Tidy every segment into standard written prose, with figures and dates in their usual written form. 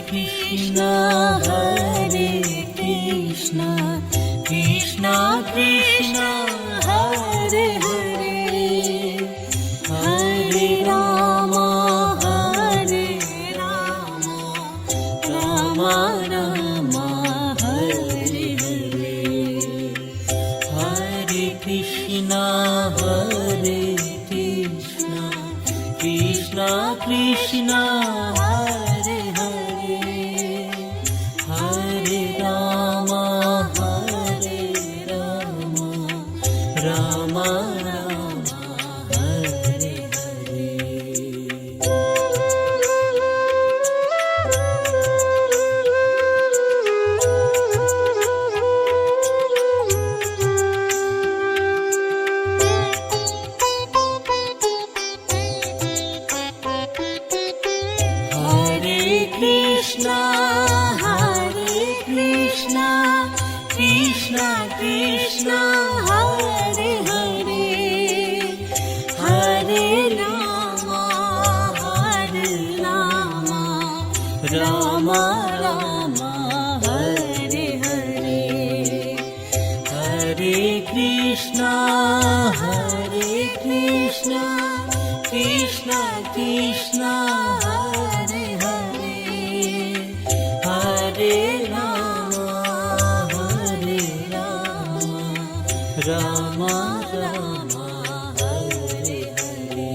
Krishna Krishna Krishna Hare Hare Hare Rama Rama Rama Hare Hare Hare Krishna Krishna Krishna Hare Hare Hare Rama Rama Rama Hare Hare Krishna Krishna Krishna Hare Hare Hare Rama Rama Rama Hare Hare Hare Krishna Krishna Krishna Hare Hare Hare Rama Rama Rama Hare Hare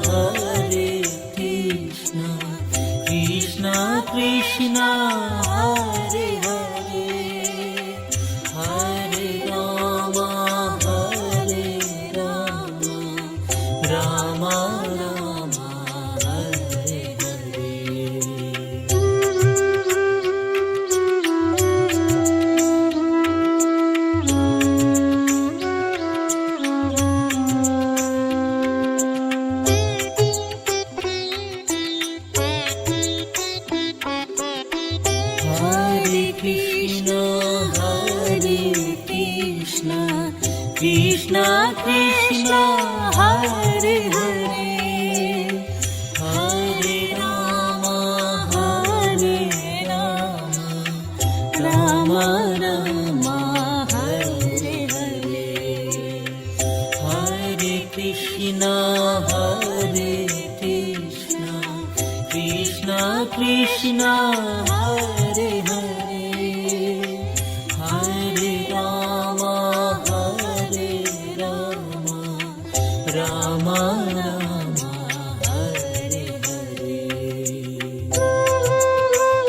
Hare Krishna Krishna Krishna Hare Hare Hare Rama Rama Rama Hare Hare Krishna Krishna Krishna Hare Hare Hare Rama Rama Rama Hare Hare Hare Krishna Krishna Krishna Hare Hare Hare Rama Rama Rama Hare Hare Hare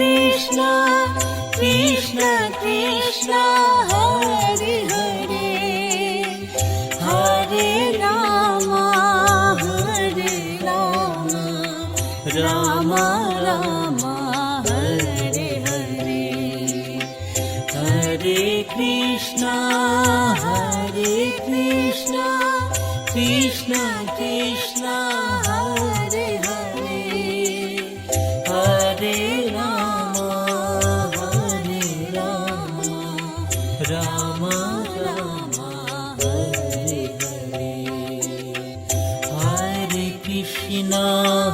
Krishna Krishna Krishna Hare Hare Hare Rama Rama Rama Hare Hare Hare Krishna Krishna Krishna Hare Hare Hare Rama Rama Rama Hare Hare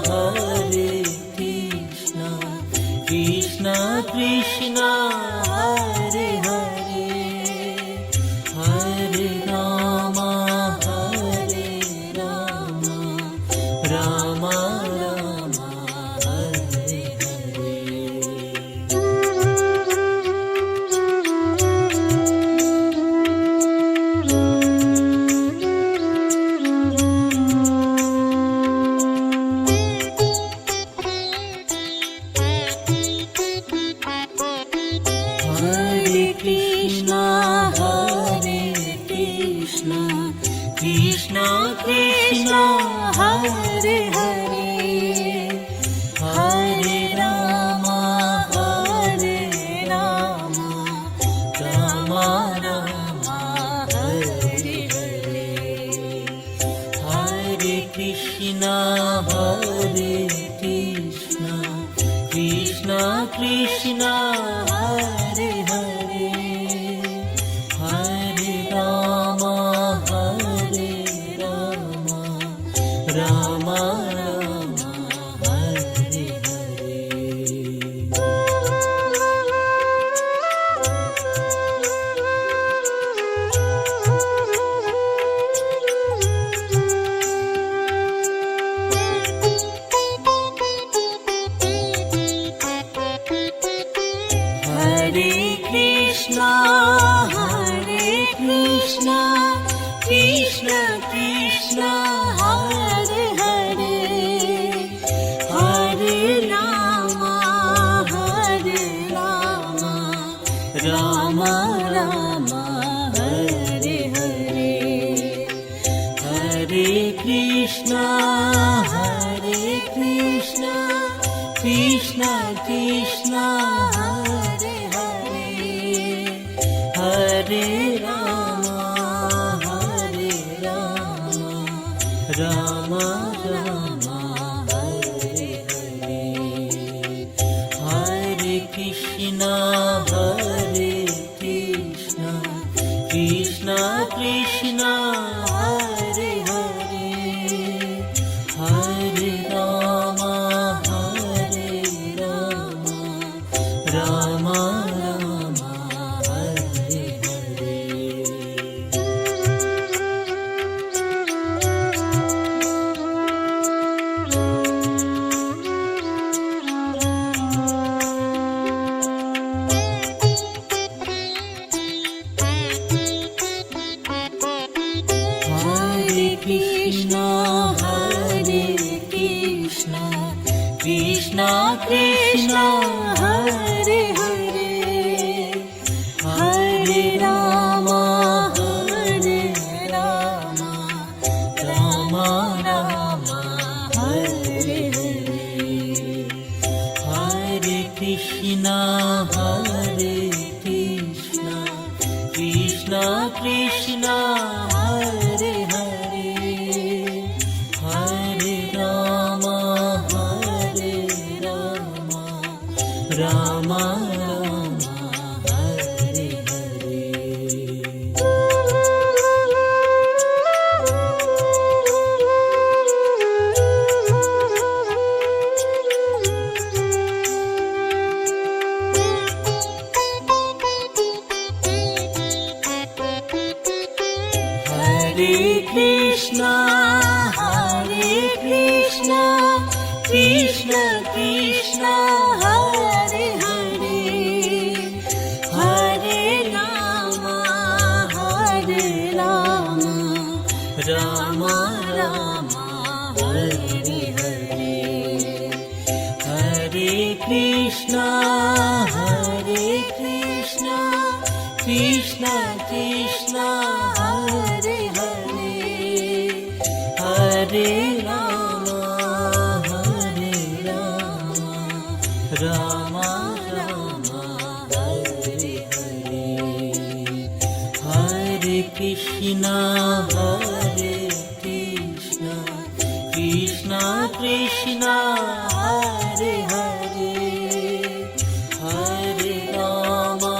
Hare Krishna Krishna Krishna Hare Hare Hare Rama Rama Rama Hare Hare Hare Krishna, Krishna Krishna Hare Hare, Hare Rama Hare Rama, Rama Rama Hare Hare. Hare Krishna, Krishna Krishna Hare Hare, Hare Rama, Rama Rama Hare Hare. Hare Krishna, Krishna Krishna Hare Hare, Hare Rama, Rama Rama Hare Hare. Hare Krishna, Krishna Krishna Hare Hare, Hare Rama, Rama Rama Hare Hare. Hare Krishna, Krishna Krishna Hare Hare, Hare Rama, Rama Rama Hare Hare. Hare Krishna, Krishna Krishna Hare Hare, Hare Rama, Rama Rama Hare Hare. Hare Krishna, Krishna Krishna Hare Hare, Hare Rama, Rama Rama Hare Hare. Hare Krishna, Krishna Krishna Hare Hare, Hare Rama, Rama Rama Hare Hare. Hare Krishna, Krishna Krishna Hare Hare, Hare Rama,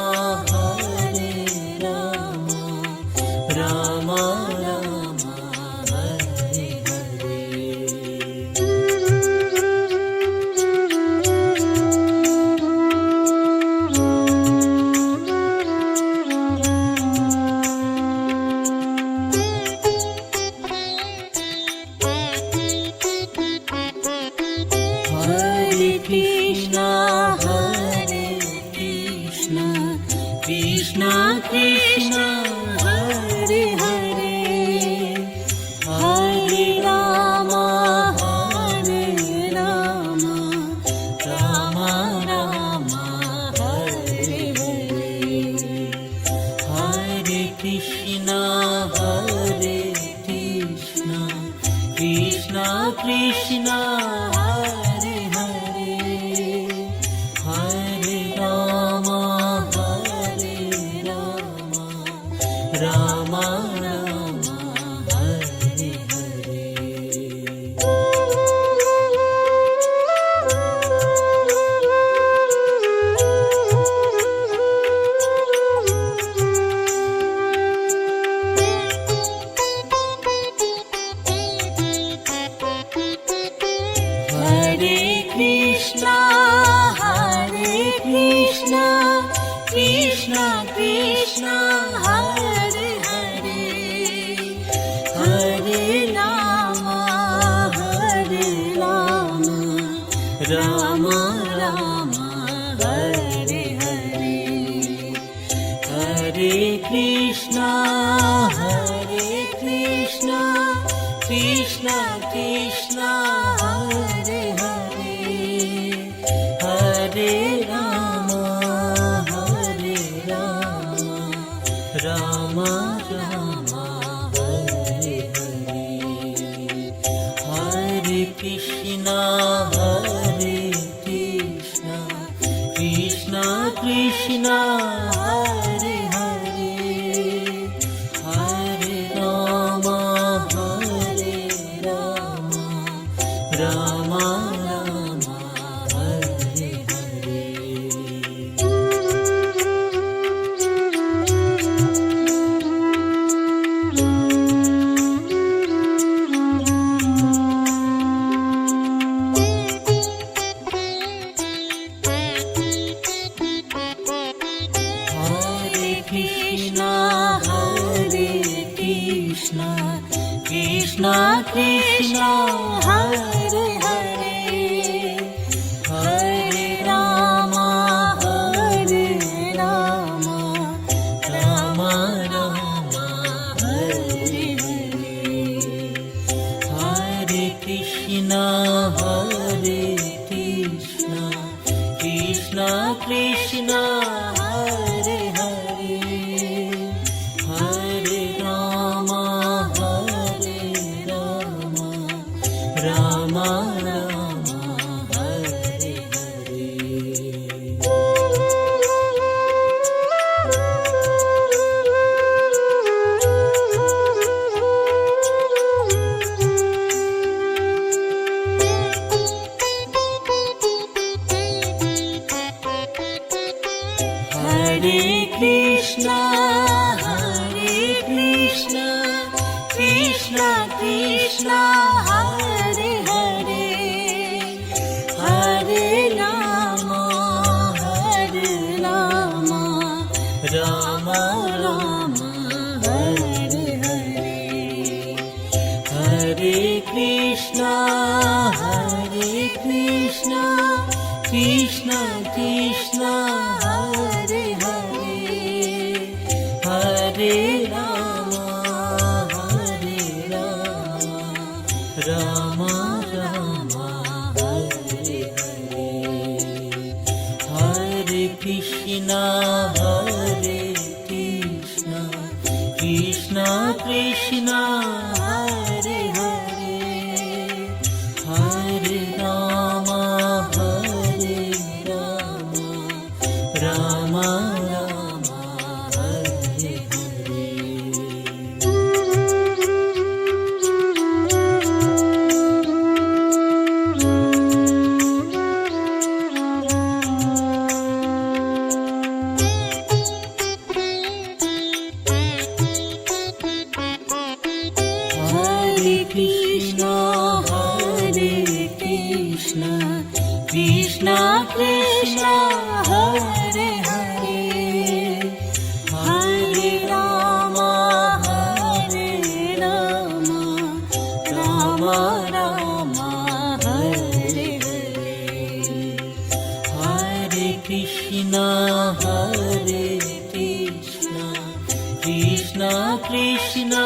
Rama Rama Hare Hare. Hare Krishna, Krishna Krishna Hare Hare, Hare Rama, Rama Rama Hare Hare. Hare Krishna, Krishna Krishna Hare Hare, Hare Rama, Rama Rama Hare Hare. Rama Hare Hare Hare Krishna Krishna Krishna Hare Hare Hare Rama Rama Rama Hare Hare Krishna Krishna Hare Hare Hare Rama Rama Rama Hare Hare Hare Krishna Krishna Krishna Hare Hare Hare Rama Rama Rama Hare Hare Hare Krishna Krishna Krishna Hare Hare Hare Rama Rama Rama Hare Hare Hare Krishna Krishna Krishna Hare Hare Hare Rama Rama Rama Hare Hare Hare Krishna Krishna Krishna Hare Hare Hare Rama Rama Rama Hare Hare Hare Krishna Krishna Krishna Hare Hare Hare Rama Rama Rama Hare Hare Hare Krishna Krishna Krishna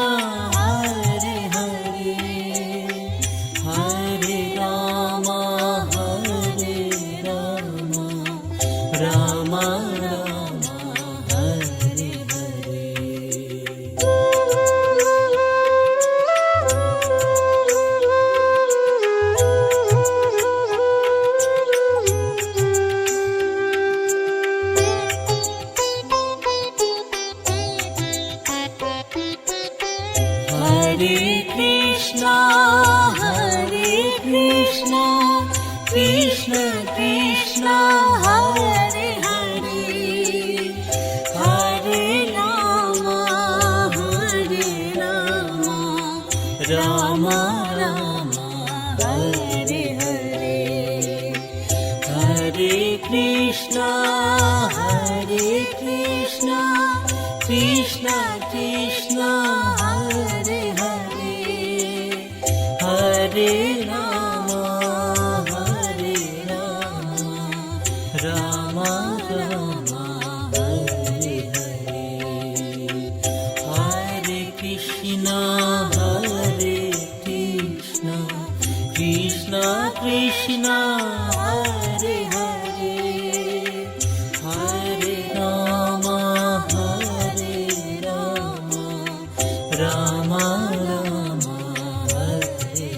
Hare Hare Hare Rama Rama Rama Hare Hare Hare Krishna Krishna Krishna Hare Hare Hare Rama Rama Rama Hare Hare Hare Krishna Krishna Krishna Hare Hare Hare Rama Rama Rama Hare Hare Hare Krishna Krishna Krishna Hare Hare Hare Rama Rama Rama Hare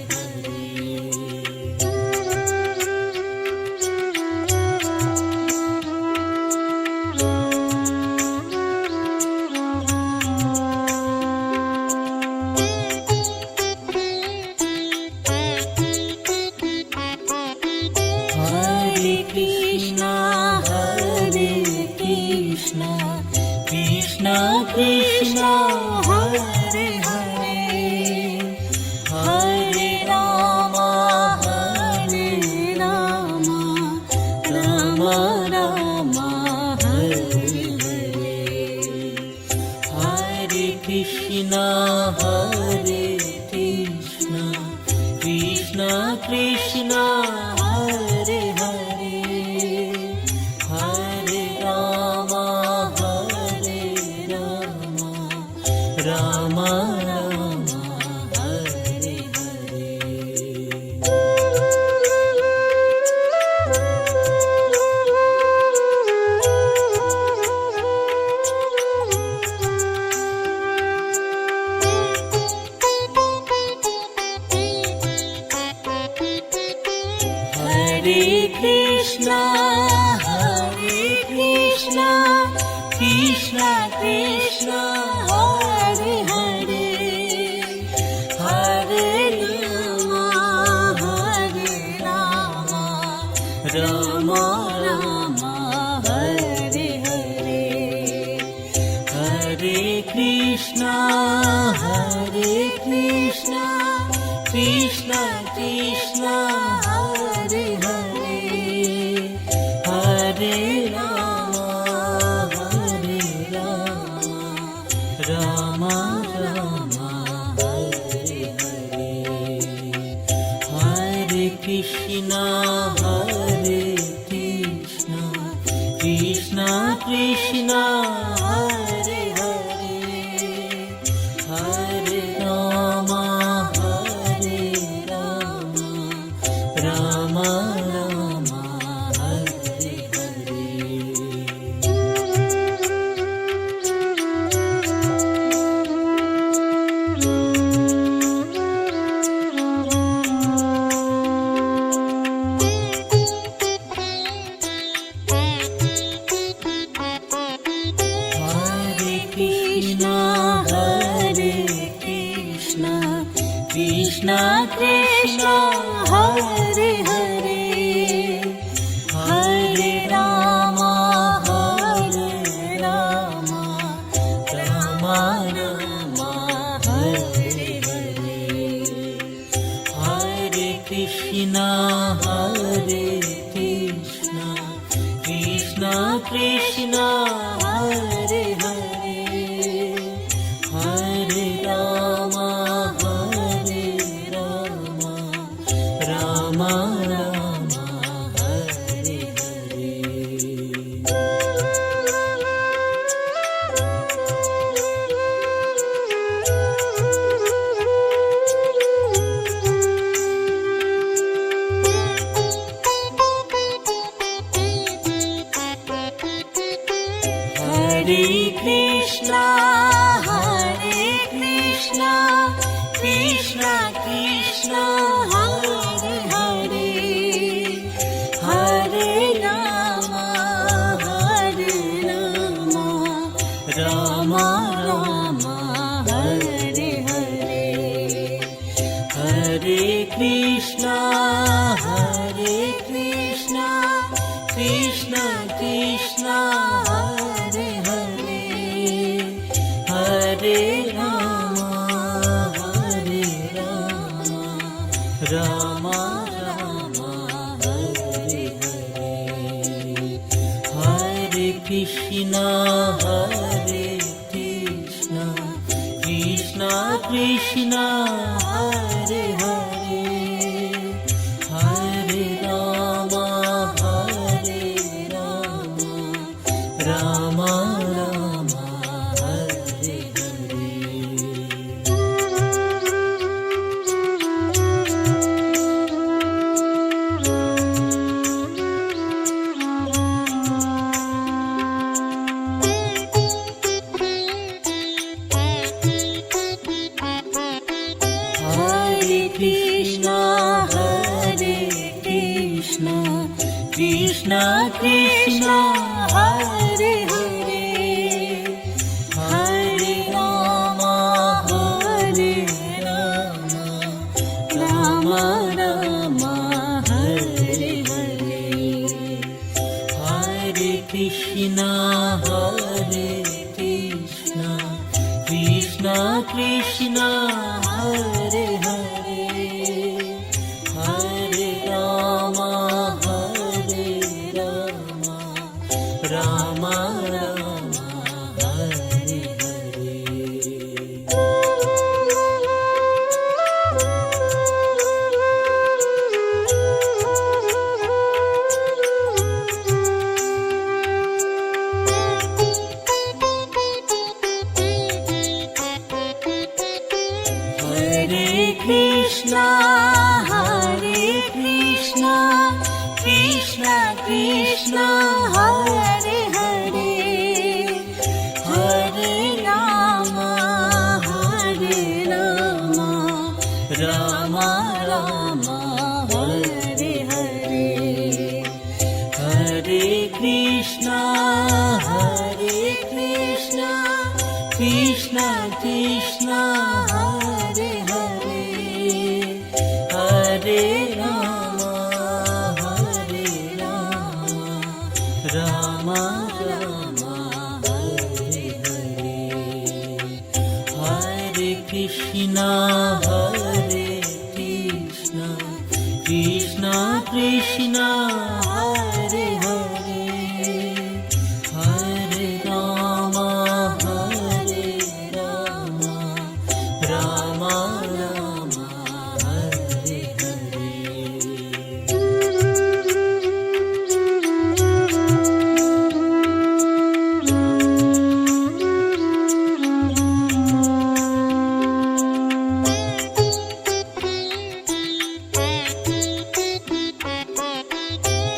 Hare Krishna Krishna Krishna Hare Hare Hare Rama Rama Rama Hare Hare Hare Krishna Krishna Krishna Hare Hare Hare Rama Rama Rama Hare Hare Hare Krishna Krishna Krishna Hare Hare Hare Rama Rama Rama Hare Hare Hare Krishna Krishna Krishna Hare Hare Hare Rama Rama Rama Hare Hare Hare Krishna Krishna Krishna Hare Hare Hare Rama Rama Rama Hare Hare Krishna Krishna Hare Hare Hare Rama Rama Rama Hare Hare Hare Krishna Krishna Krishna Hare Hare Hare Rama Rama Rama Hare Hare Hare Krishna Krishna Krishna Hare Hare Hare Rama Rama Rama Hare Hare Hare Krishna Krishna Krishna Hare Hare Hare Rama Rama Rama Hare Hare Hare Krishna Krishna Krishna Hare Hare Hare Rama Rama Rama Hare Hare Krishna, Hare Krishna, Krishna Krishna, Hare Hare, Hare Rama, Hare Rama, Rama Rama, Hare Hare, Hare Krishna, Hare Krishna, Krishna Krishna, Hare Hare, Hare Rama, Hare Rama, Rama Rama, Hare Hare. Hare Krishna, Hare Krishna, Krishna Krishna, Hare Hare, Hare Rama, Hare Rama, Rama Rama, Hare Hare, Hare Krishna, Hare Krishna, Krishna Krishna, Hare Hare, Hare Rama, Hare Rama, Rama Rama, Hare Hare, Hare Krishna, Hare Krishna, Krishna Krishna, Hare Hare, Hare Rama, Hare Rama, Rama Rama, Hare Hare.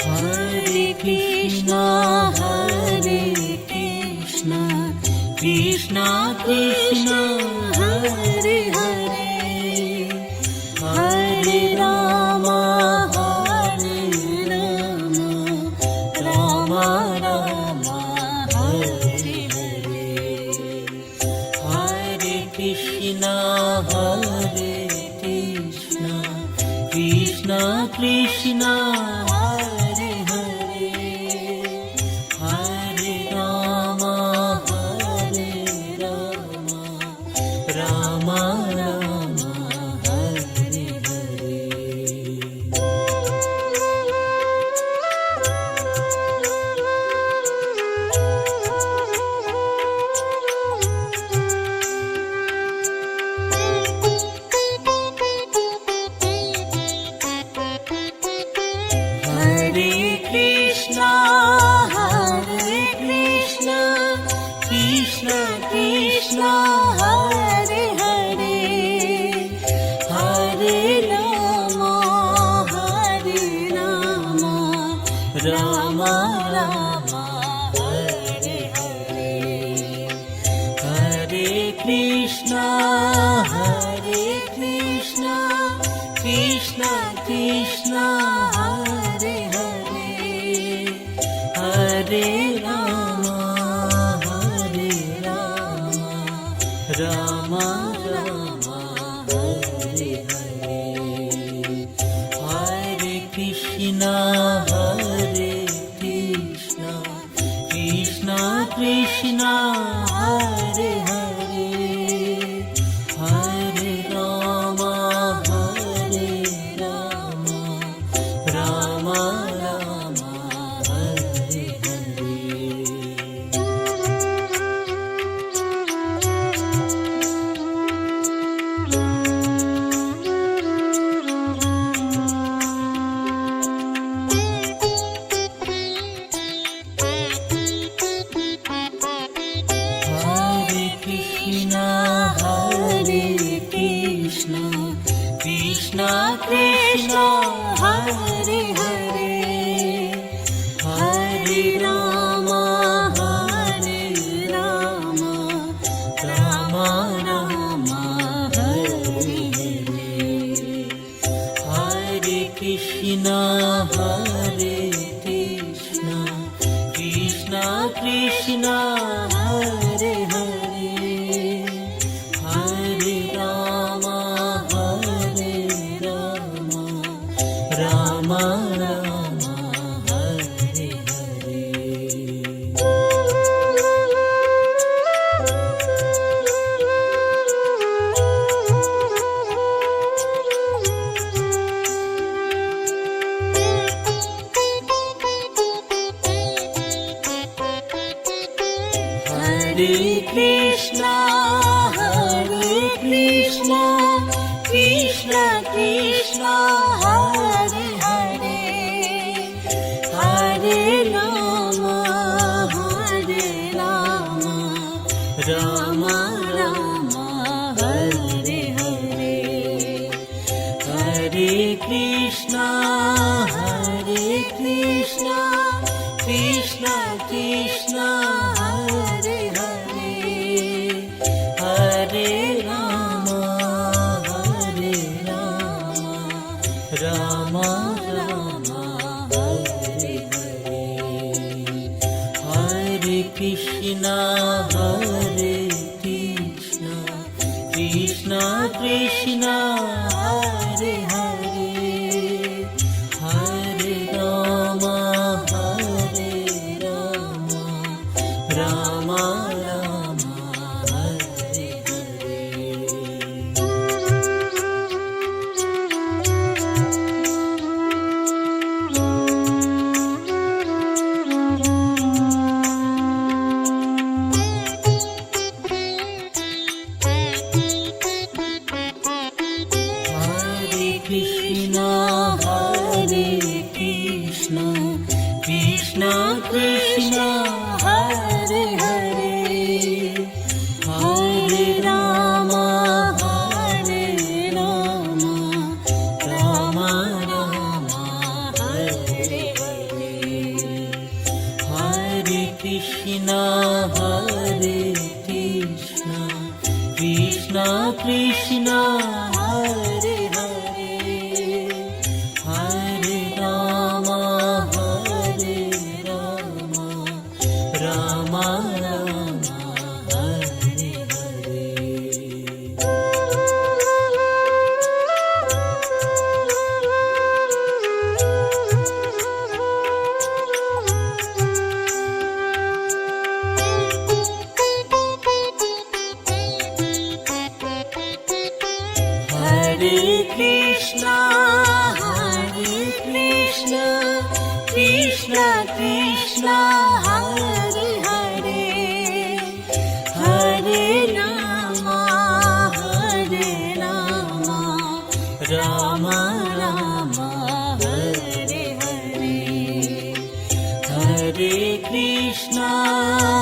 Hare Krishna, Hare Krishna, Krishna Krishna, Hare Hare, Hare Rama, Hare Rama, Rama Rama, Hare Hare, Hare Krishna, Hare Krishna, Krishna Krishna, Hare Hare, Hare Rama, Hare Rama, Rama Rama, Hare Hare. Hare Krishna, Hare Krishna, Krishna Krishna, Hare Hare, Hare Rama, Hare Rama, Rama Rama, Hare Hare, Hare Krishna, Hare Krishna, Krishna Krishna, Hare Hare, Hare Rama, Hare Rama, Rama Rama, Hare Hare, Hare Krishna, Hare Krishna, Krishna Krishna, Hare Hare, Hare Rama, Hare Rama, Rama Rama, Hare Hare. Krishna Hare Hare Hare Ram Ram Ram Hare Hare Hare Krishna Krishna Krishna Hare Hare Hare Ram Ram Ram Hare Hare Hare Krishna Krishna Krishna Hare Hare Hare Ram Ram Ram Hare Hare Krishna Krishna Krishna Hare Hare Hare Ram Ram Ram Hare Hare Hare Krishna Krishna Krishna Hare Hare Hare Ram Ram Ram Hare Hare Hare Krishna Krishna Krishna Hare Hare Hare Ram Ram Ram Hare Hare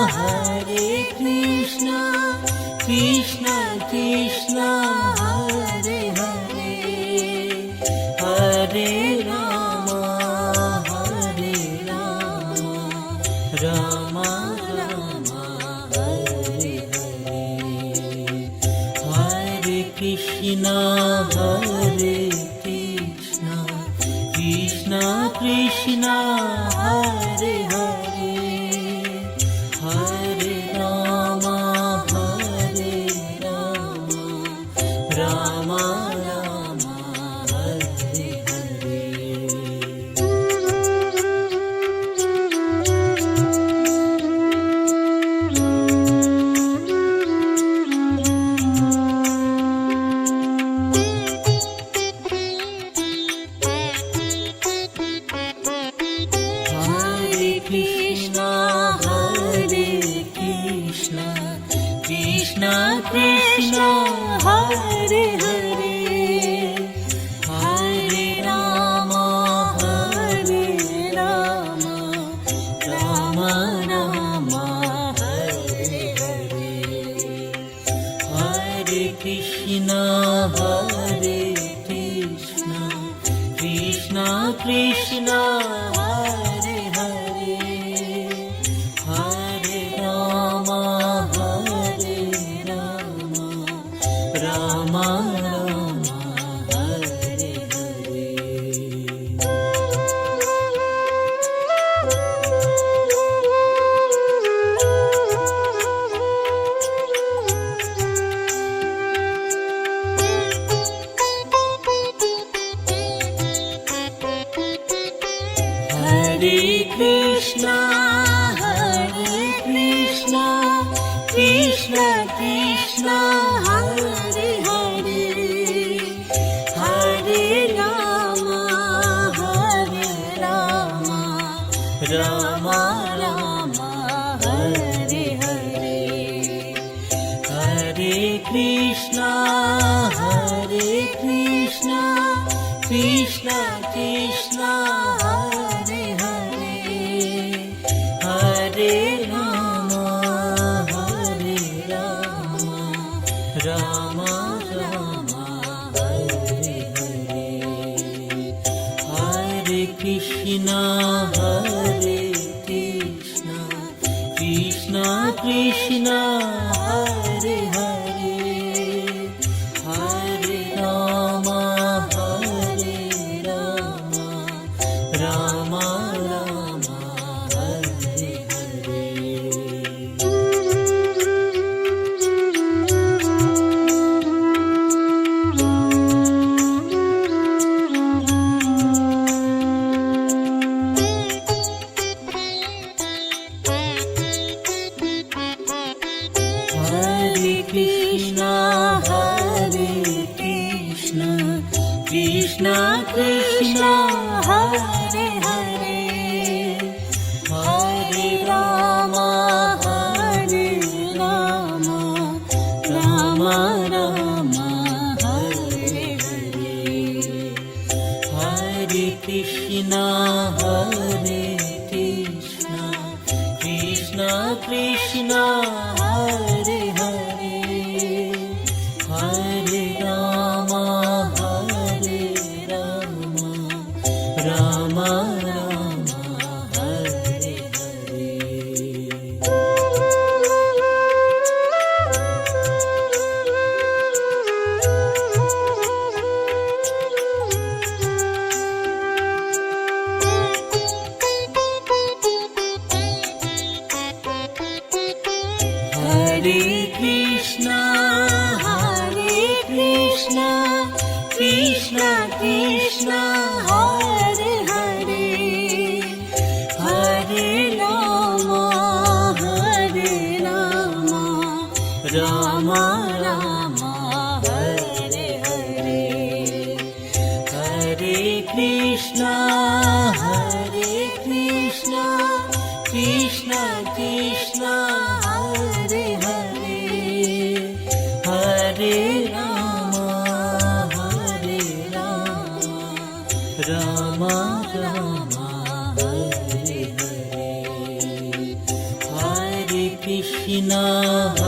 Hare Krishna Krishna Krishna Hare Hare Hare Ram Ram Ram Hare Hare Hare Krishna Krishna Krishna Hare Hare Hare Ram Ram Ram Hare Hare Krishna Krishna Krishna Hare Hare Hare Ram Ram Ram Hare Hare Hare Krishna Krishna Krishna Hare Hare Hare Ram Ram Ram Hare Hare Hare Krishna Krishna Krishna Hare Hare Hare Ram Ram Ram Hare Hare Hare Krishna Rama Rama Hare Hare Hare Krishna Hare Krishna Krishna Krishna Hare Hare Hare Rama Hare Rama Rama Rama Hare Hare Hare Krishna Hare Krishna Krishna Krishna Hare Hare Hare Rama Hare Rama Rama Rama Hare Hare Hare Krishna Hare Krishna Krishna Krishna Hare Hare Hare Rama Hare Rama Rama Rama Hare Hare Hare Krishna Krishna Krishna Hare Hare Hare Rama Rama Rama Hare Hare Hare Krishna Krishna Krishna Hare Hare Hare Rama Rama Rama Hare Hare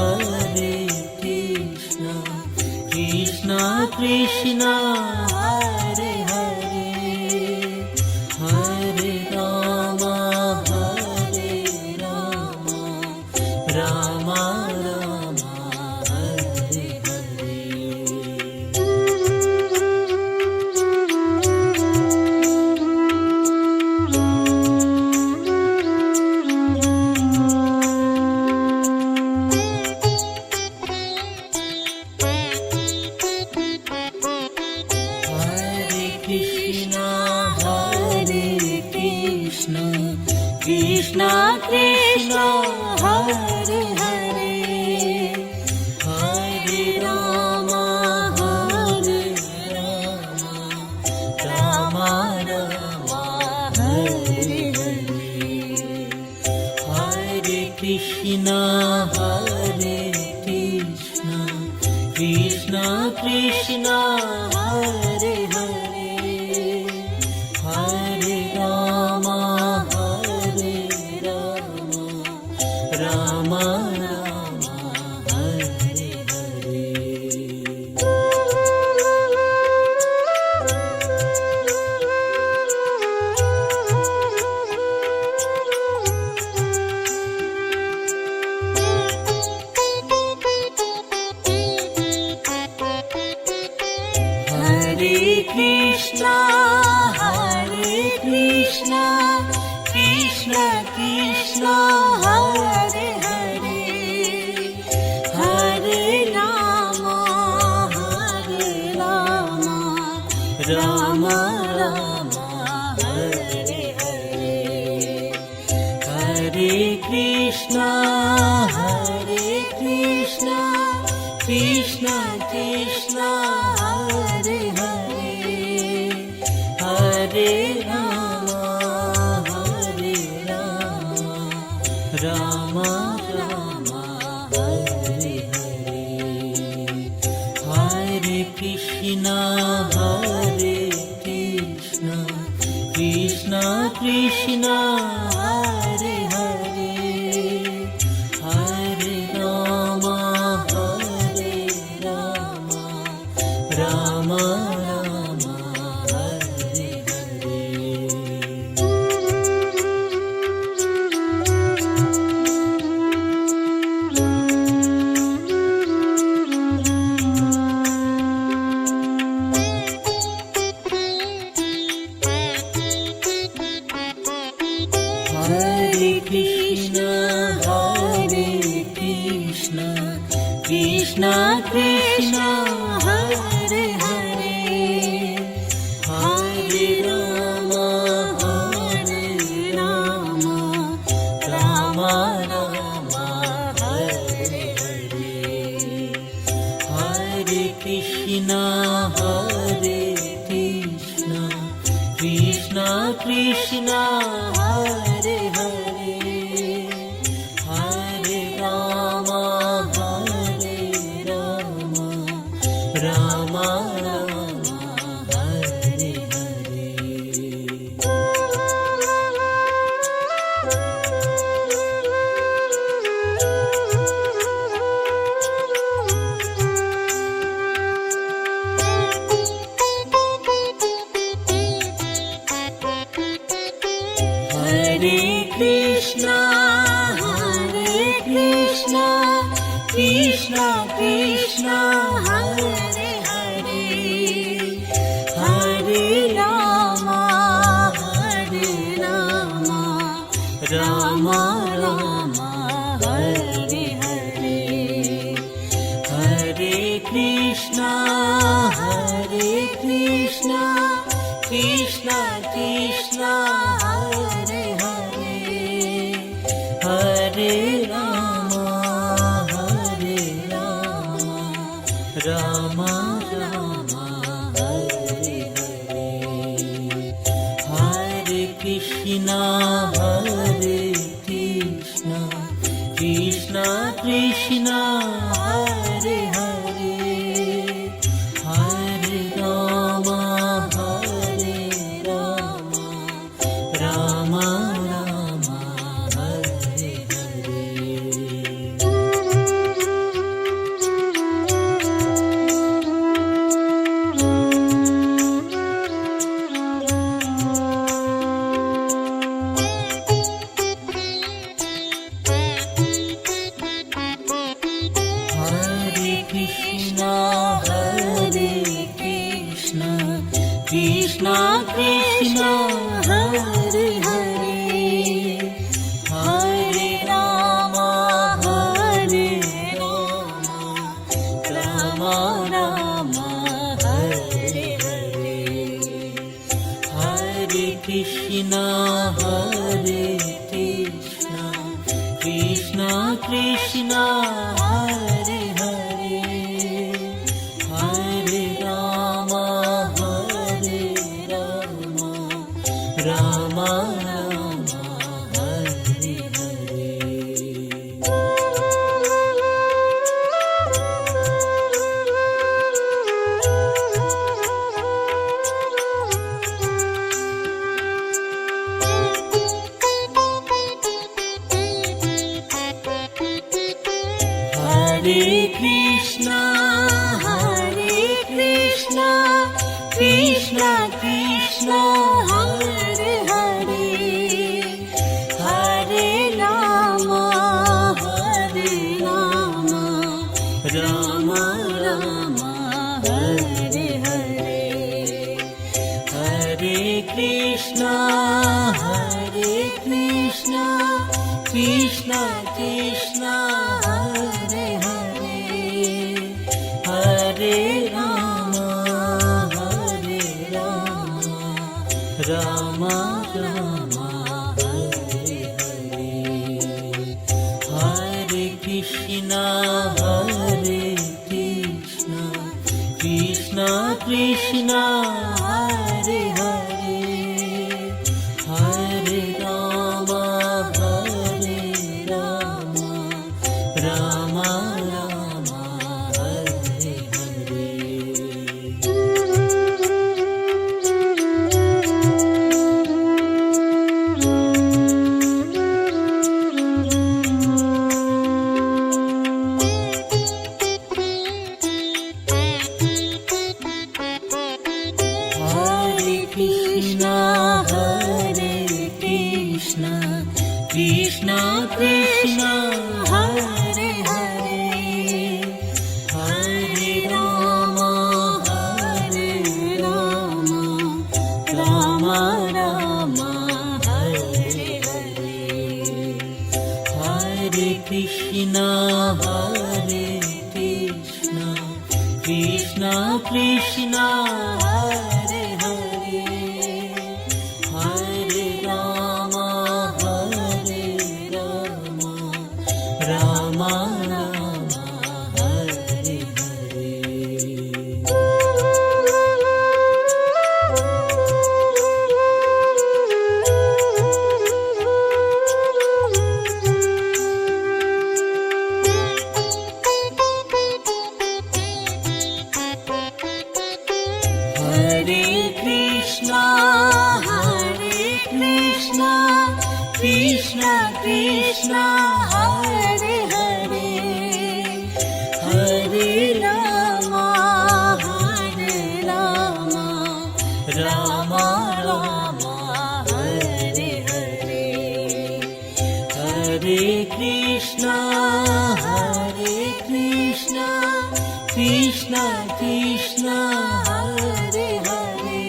Hare Krishna Krishna Krishna Hare Hare Hare Rama Rama Rama Hare Hare Hare Krishna Krishna Krishna Hare Hare Hare Rama Rama Rama Hare Hare Hare Krishna Krishna Krishna Hare Hare Hare Rama Rama Rama Hare Hare Hare Krishna Krishna Krishna Hare Hare Hare Rama Rama Rama Hare Hare Hare Krishna Krishna Krishna Hare Hare Hare Rama Rama Rama Hare Hare Hare Krishna Krishna Krishna Hare Hare Hare Rama Ram Ram Hare Hare Hare Krishna Krishna Krishna Hare Hare Hare Ram Ram Ram Hare Hare Hare Krishna Krishna Krishna Hare Hare Hare Ram Ram Ram Hare Hare Hare Krishna Krishna Krishna Hare Hare Hare Ram Ram Ram Hare Hare Hare Krishna Krishna Krishna Hare Hare Hare Ram Ram Ram Hare Hare Hare Krishna Krishna Krishna Hare Hare Hare Ram Ram Ram Hare Hare Hare Krishna Krishna Krishna Hare Hare Hare Ram Ram Ram Hare Hare Hare Krishna Krishna Krishna Hare Hare Hare Ram Ram Ram Hare Hare Hare Krishna Krishna Krishna Hare Hare Hare Ram Ram Ram Hare Hare Hare Krishna Krishna Krishna Hare Hare Hare Ram Ram Ram Hare Hare Hare Krishna Krishna Krishna Hare Hare Hare Ram Ram Ram Hare Hare Krishna Hare Hare Hare Ram Ram Ram Hare Hare Hare Krishna, Krishna Krishna, Hare Hare, Hare Rama, Rama Rama, Hare Hare, Hare Krishna, Krishna Krishna, Hare Hare,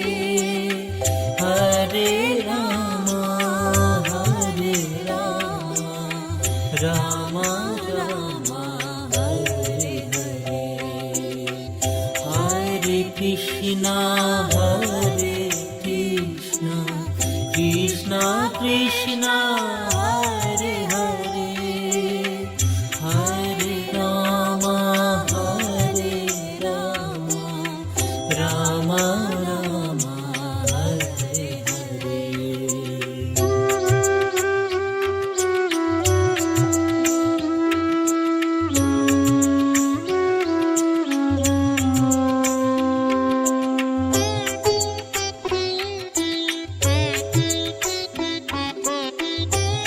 Hare Rama, Rama Rama, Hare Hare, Hare Krishna, Krishna Krishna, Hare Hare, Hare Rama, Rama Rama, Hare Hare.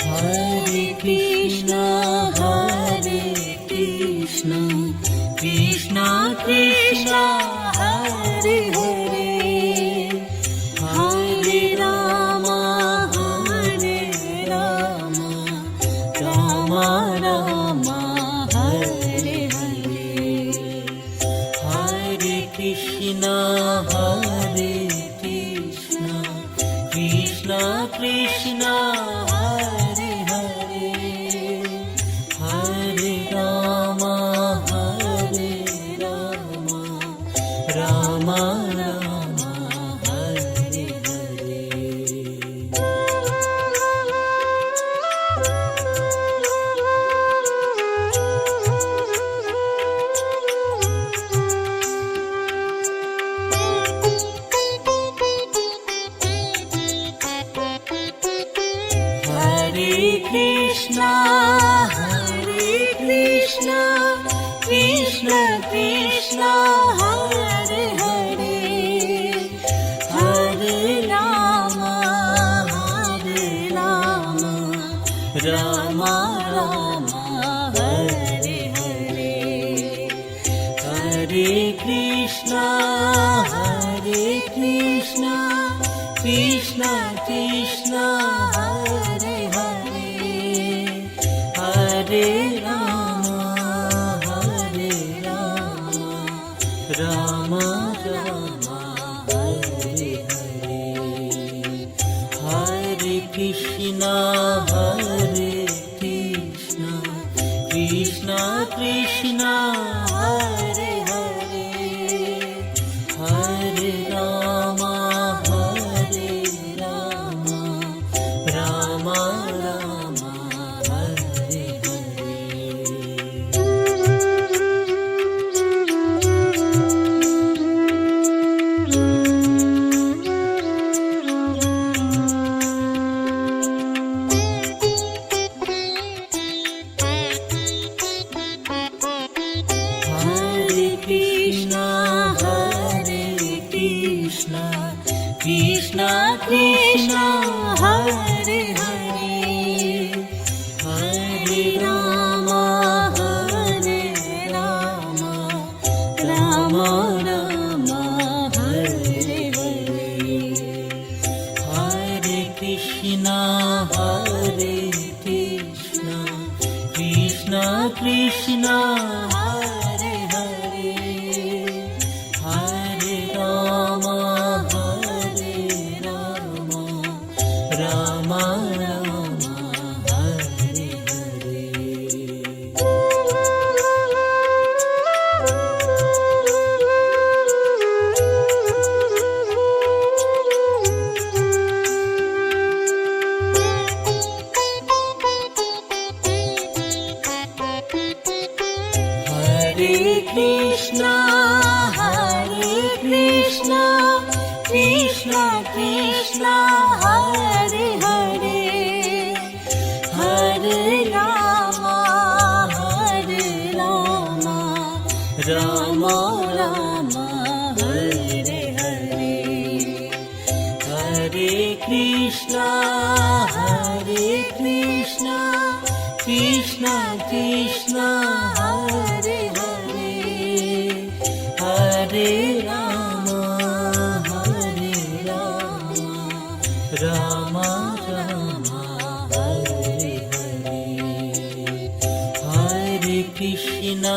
Hare Krishna, Krishna Krishna, Hare Hare, Hare Rama, Rama Rama, Hare Hare, Hare Krishna, Krishna Krishna, Hare Hare, Hare Rama, Rama Rama, Hare Hare. Hare Krishna, Krishna Krishna, Hare Hare, Hare Rama, Rama Rama, Hare Hare, Hare Krishna, Krishna Krishna, Hare Hare, Hare Rama, Rama Rama, Hare Hare, Hare Krishna, Krishna Krishna, Hare Hare, Hare Rama, Rama Rama, Hare Hare. Krishna Hare Hare Hare Rama Rama Rama Hare Hare Hare Krishna Krishna Krishna Hare Hare Hare Rama Rama Rama Hare Hare Hare Krishna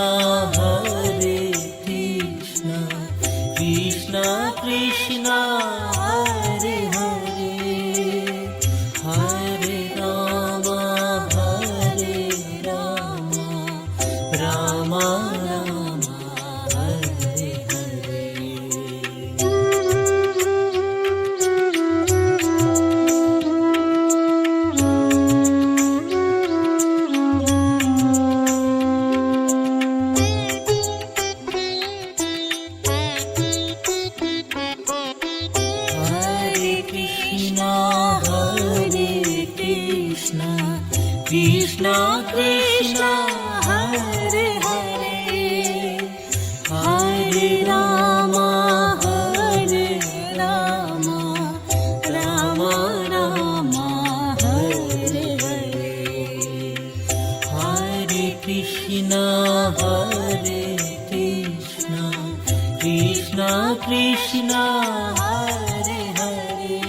Krishna Krishna Hare Hare Hare Rama Rama Rama Hare Hare Krishna Krishna Hare Hare Hare Rama Rama Rama Hare Hare Hare Krishna Krishna Krishna Hare Hare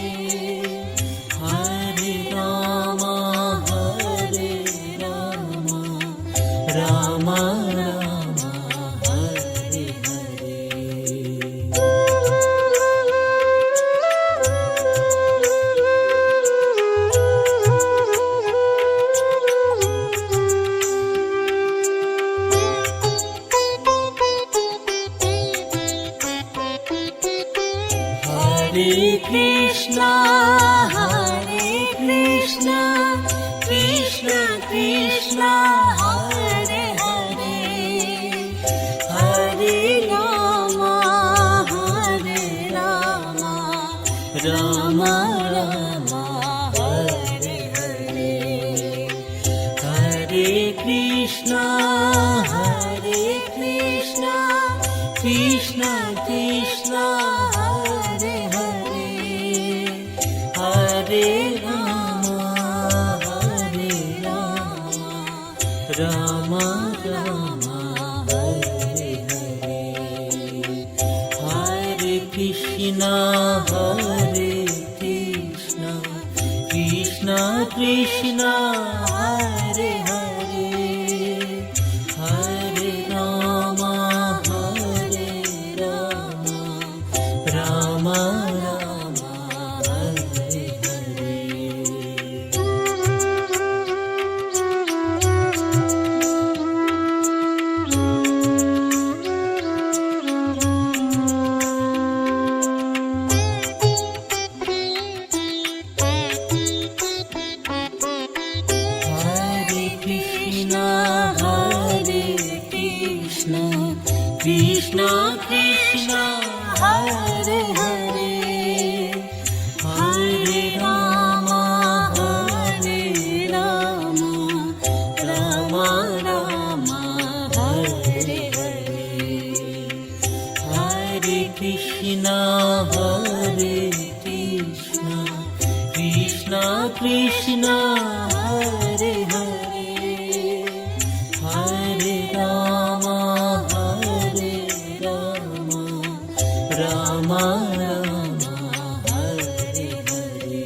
Hare Rama Rama Rama Hare Hare Hare Krishna Krishna Krishna Hare Hare Hare Rama Rama Rama Hare Hare Hare Krishna Krishna Krishna Hare Hare Hare Rama Rama Rama Hare Hare Hare Krishna Krishna Krishna Hare Hare Hare Rama Rama Rama Hare Hare Krishna Krishna Hare Hare Hare Rama Rama Rama Hare Hare Hare Krishna Krishna Krishna Hare Hare Hare Rama Rama Rama Hare Hare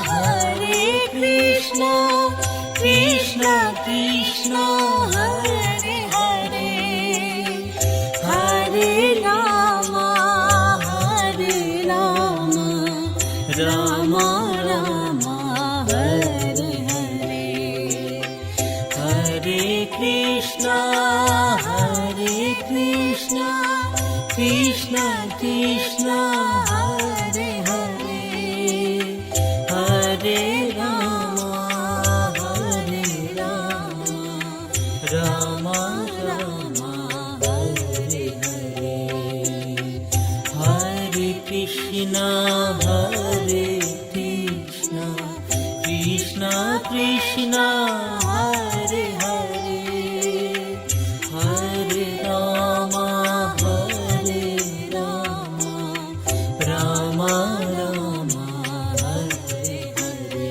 Hare Krishna Krishna Krishna Hare Hare Krishna Krishna Hare Hare Hare Ram Ram Ram Hare Hare Hare Krishna Krishna Krishna Hare Hare Hare Ram Ram Ram Hare Hare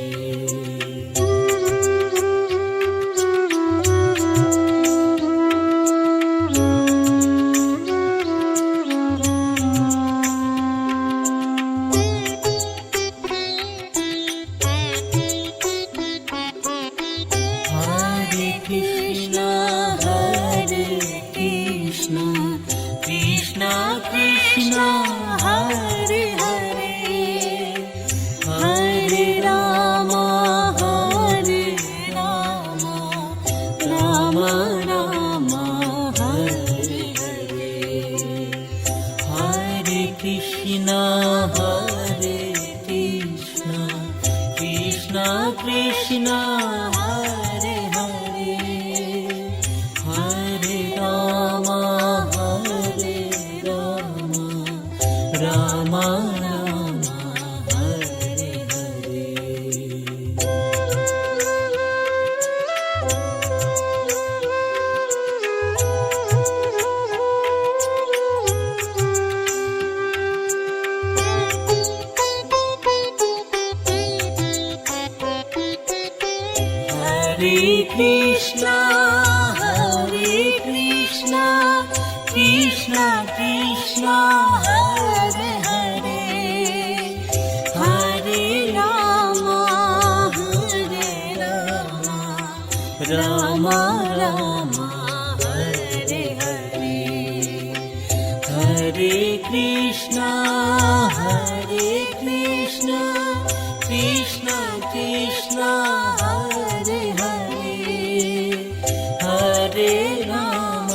Krishna Krishna Krishna Hare Hare Hare Ram Ram Ram Hare Hare Hare Krishna Krishna Krishna Hare Hare Hare Ram Ram Ram Hare Hare Hare Krishna Krishna Krishna Hare Hare Hare Ram Ram Ram Hare Hare Hare Krishna Krishna Krishna Hare Hare Hare Ram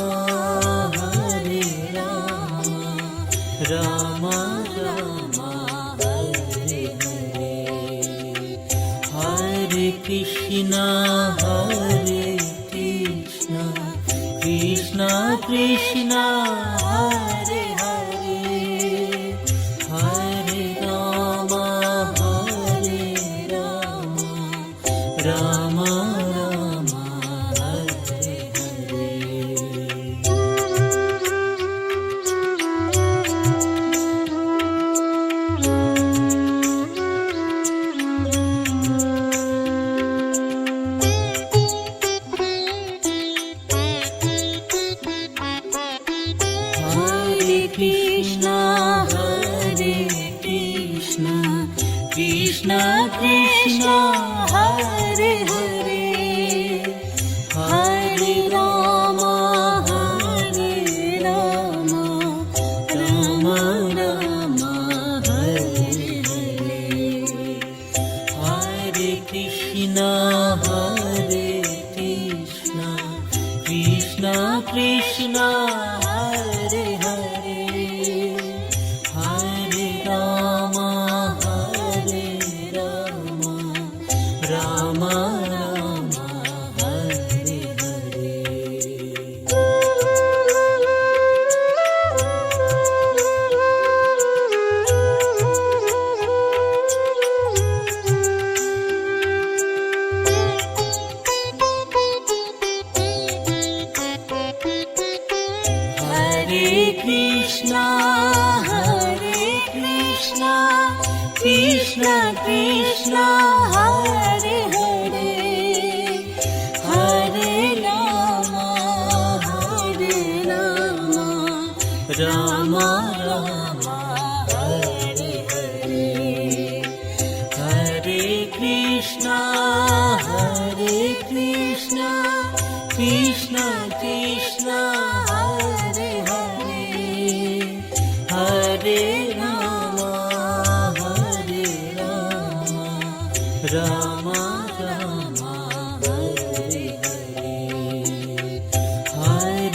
Ram Ram Hare Hare Hare Krishna Krishna Krishna Hare Hare Hare Ram Ram Ram Hare Hare Krishna Krishna Krishna Hare Hare Hare Ram Ram Ram Hare Hare Hare Krishna Krishna Krishna Hare Hare Hare Ram Ram Ram Hare Hare Hare Krishna Krishna Krishna Hare Hare Hare Ram Ram Ram Hare Hare Hare Krishna Krishna Krishna Hare Hare Hare Ram Ram Ram Hare Hare Hare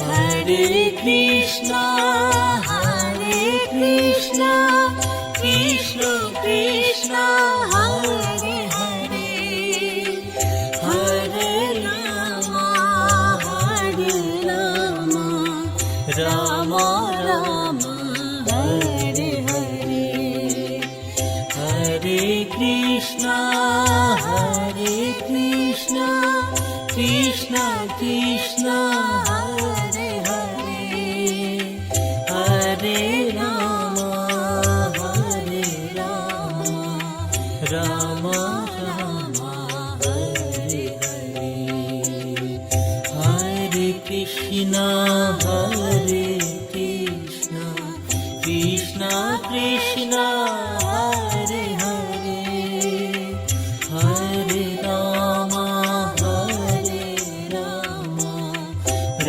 Hare Krishna Krishna Krishna Hare Hare Hare Ram Ram Ram Hare Hare Hare Krishna Krishna Krishna Hare Hare Hare Ram Ram Ram Hare Hare Hare Krishna Krishna Krishna Hare Hare Hare Ram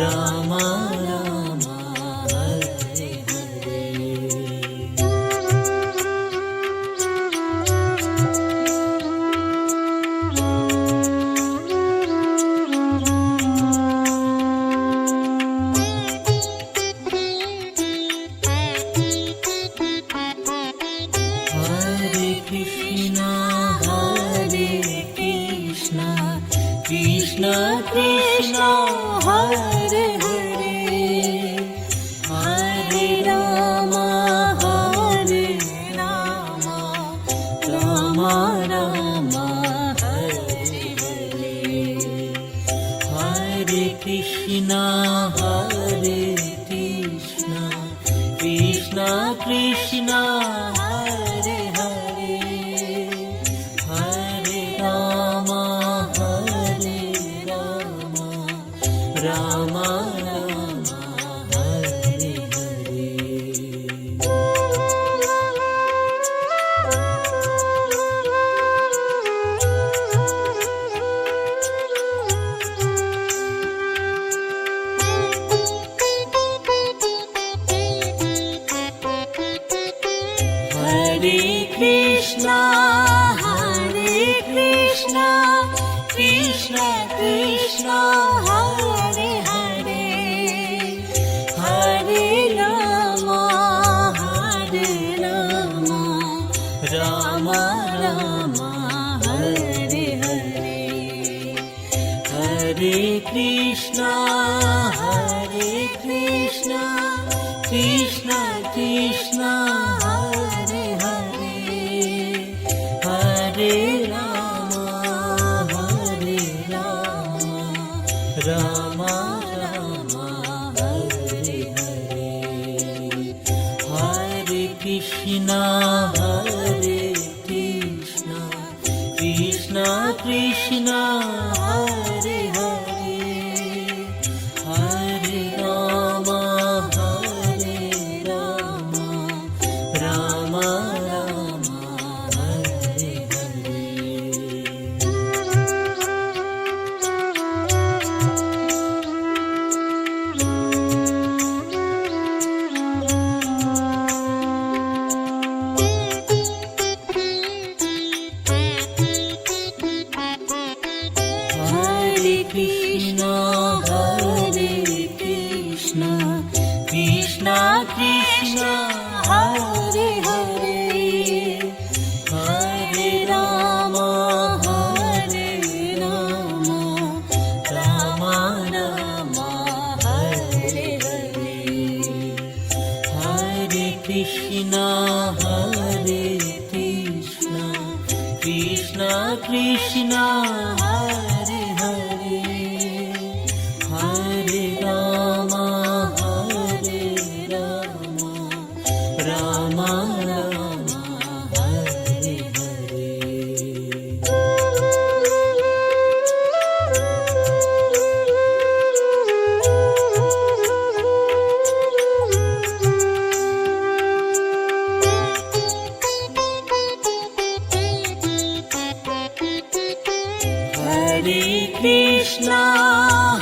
Ram Ram Hare Hare Krishna Hare Krishna Krishna Krishna Hare Hare Hare Rama Hare Rama Rama Rama Hare Hare Hare Krishna, Krishna Krishna, Hare Hare, Hare Rama, Rama Rama, Hare Hare, Hare Krishna, Krishna Krishna, Hare Hare, Hare Rama, Rama Rama, Hare Hare, Hare Krishna, Krishna Krishna, Hare Hare, Hare Rama, Rama Rama, Hare Hare. Hare Krishna, Krishna Krishna, Hare Hare, Hare Rama, Rama Rama, Hare Hare, Hare Krishna, Krishna Krishna, Hare Hare, Hare Rama, Rama Rama, Hare Hare.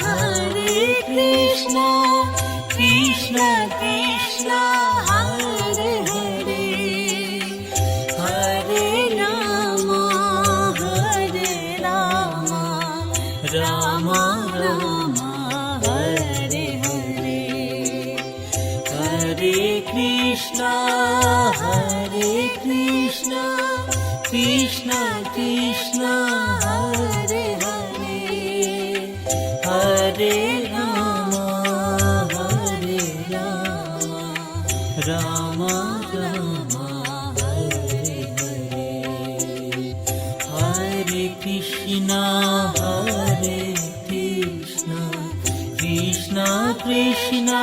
Hare Krishna, Krishna Krishna, Hare Hare, Hare Rama, Rama Rama, Hare Hare, Hare Krishna, Krishna Krishna, Hare Hare, Hare Rama, Rama Rama, Hare Hare, Hare Krishna, Krishna Krishna,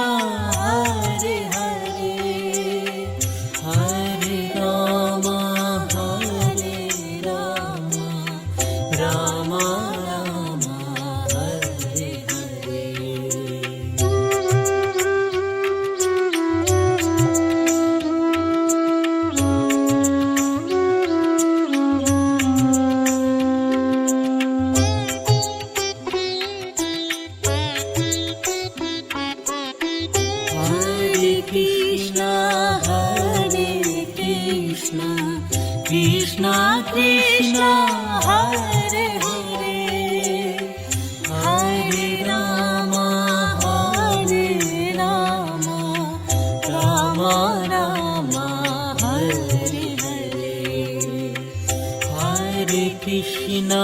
Hare Hare, Hare Rama, Rama Rama, Hare Hare. Hare Krishna, Krishna Krishna, Hare Hare, Hare Rama, Rama Rama, Hare Hare, Hare Krishna,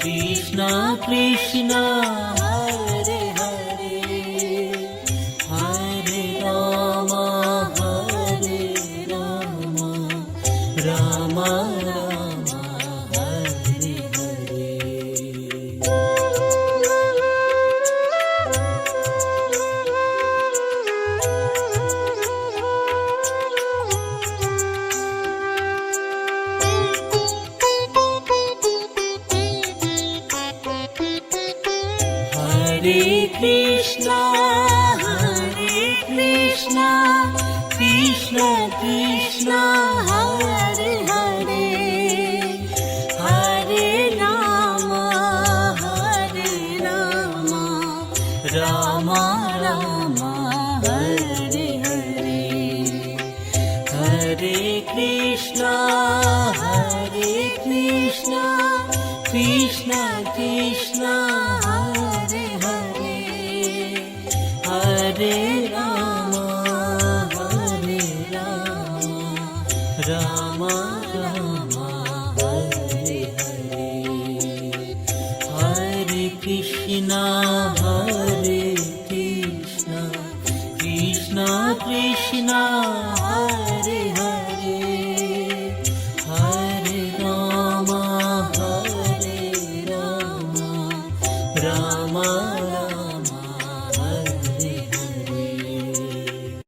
Krishna Krishna, Hare Hare, Hare Rama, Rama Rama, Hare Hare. Krishna Hare Krishna Krishna Krishna Hare Hare Hare Ram Ram Ram Hare Hare Hare Krishna Krishna Krishna Hare Hare Hare Ram Ram Ram Hare Hare Hare Krishna Krishna Krishna